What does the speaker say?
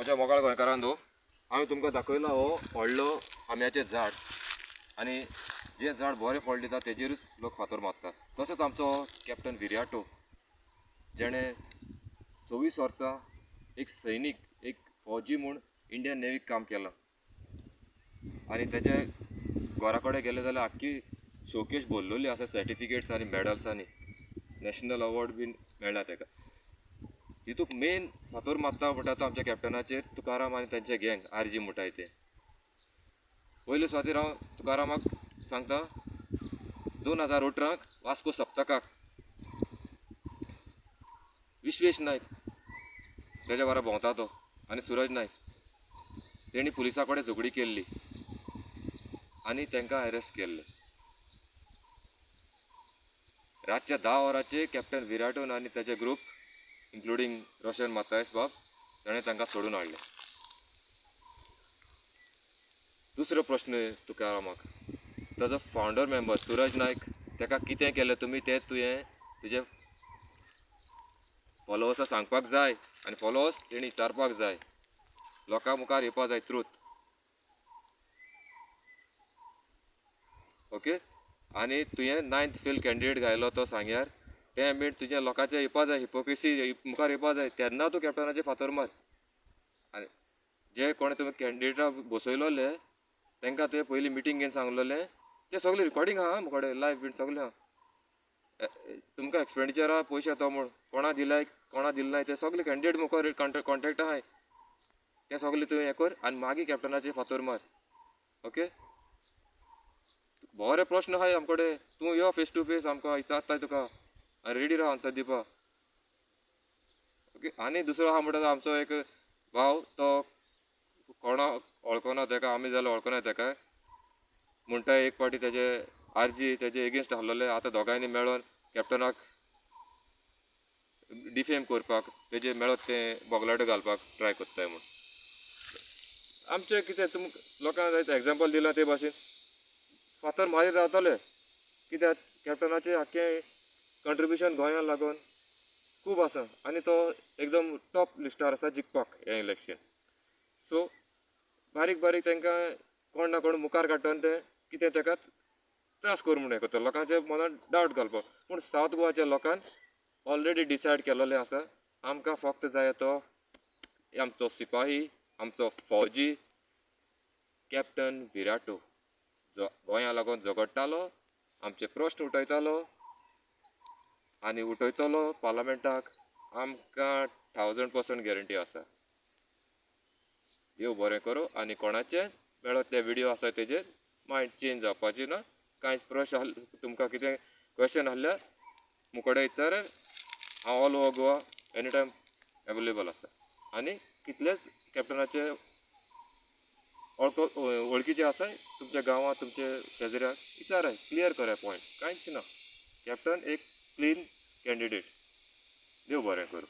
गोंयच्या मोगाळ गोंयकारांनो, हांवें तुमकां दाखयला हो व्हडलो आंब्याचें झाड आनी जें झाड बरें फळ दिता तेजेरूच लोक फातर मारतात. तसोच आमचो कॅप्टन विराटो, जेणें 26 वर्सां एक सैनीक, एक फौजी म्हूण इंडियन नेवीक काम केलां आनी तेजे घरा कडेन गेले जाल्यार आख्खी शोकेश भरलेली आसा सर्टिफिकेट्स आनी मेडल्सांनी. नॅशनल अवॉर्ड बीन मेळ्ळा तेका. हितूक मेन फातर मारता म्हणटा तो आमच्या कॅप्टनाचेर तुकाराम आनी तांचे गँग आरजी म्हणटाय ते. पयले सुवातेर हांव तुकारामाक सांगता 2018 वास्को सप्तकाक विश्वेश नायक तेज्या बरा भोंवता तो आनी सूरज नायक तेणी पुलिसा कडेन झगडी केल्ली आनी तांकां अरेस्ट केल्ले. रातच्या 10 वरांचेर कॅप्टन विराटोन आनी ताचे ग्रूप इन्क्लुडींग रोशन मातायस बाब ताणें तांकां सोडून हाडले. दुसरो प्रश्न तुकारामाक, ताजो फावंडर मेंबर सूरज नायक ताका कितें केलें तुमी तें तुवें तुजे फॉलोवर्सां सांगपाक जाय आनी फॉलोवर्स तेणी विचारपाक जाय. लोकां मुखार येवपाक जाय ट्रूथ. ओके. आनी तुवें 9th फेल कॅन्डिडेट घायलो तो सांग्यार तें बीन तुजें लोकांचें येवपा जाय, हिपोक्रेसी मुखार येवपा जाय. तेन्ना तूं कॅप्टनाचेर फातर मार. आनी जे कोण तुवें कॅन्डिडेटा बसयलोले तांकां तुवें पयलीं मिटींग घेवन सांगलोलें तें सगळें रिकॉर्डींग आहा मुखाडे लायव्ह बीन सगळें आहा. तुमकां एक्सपेंडिचरा पयशे येता म्हूण कोणा दिलाय कोणा दिले नाय तें सगळें कॅन्डिडेट मुखार कॉन्टॅक्ट आहाय. तें सगळें तुवें हें कर आनी मागीर कॅप्टनाचेर फातर मार. ओके. बरे प्रश्न आहाय आमकडे. तूं यो फेस टू फेस आमकां विचारताय तुका आनी रेडी राव आन्सर दिवपा. ओके. आनी दुसरो आहा म्हणटा आमचो एक भाव तो कोणा वळखना ताका आमी जाल्यार वळखनाय ताका म्हणटा एक फावटी तेजे आरजी तेजे एगेन्स्ट आहलोले. आतां दोगांयनी मेळोन कॅप्टनाक डिफेम करपाक तेजे मेळत तें बोगलाटो घालपाक ट्राय कोत्ताय म्हूण. आमचें कितें तुमकां लोकांक जायत एग्जाम्पल दिलां ते भाशेन फातर मारीत रावतले. कित्याक कॅप्टनाचें आख्खें कंट्रिब्युशन गोंयांक लागून खूब आसा आनी तो एकदम टॉप लिस्टार आसा जिखपाक हें इलेक्शन. सो बारीक बारीक तांकां कोण ना कोण मुखार काडटोन तें कितें ताका त्रास करूं म्हूण हें करता लोकांच्या मनान डावट घालपाक. पूण सावथ गोवाच्या लोकांन ऑलरेडी डिसायड केलोलें आसा आमकां फक्त जाय तो आमचो सिपाही, आमचो फौजी कॅप्टन विराटो जो गोंया लागून झगडटालो, आमचे प्रश्न उठयतालो आनी उठयतलो पार्लमेंटाक. आमकां 1000% गॅरंटी आसा. देव बरें करूं. आनी कोणाचे मेळत ते विडियो आसा तेजेर मायंड चेंज जावपाची ना. कांयच प्रश्न तुमकां कितें क्वेश्चन आहल्यार मुकोडे विचार. हांव all over Goa any time available आसा. आनी कितलेच कॅप्टनाचे वळखीचे आसाय तुमच्या गांवांत तुमचे शेजाऱ्याक विचाराय क्लियर कराय पॉयंट. कांयच ना. कॅप्टन एक क्लीन कॅन्डिडेट. देव बरें करूं.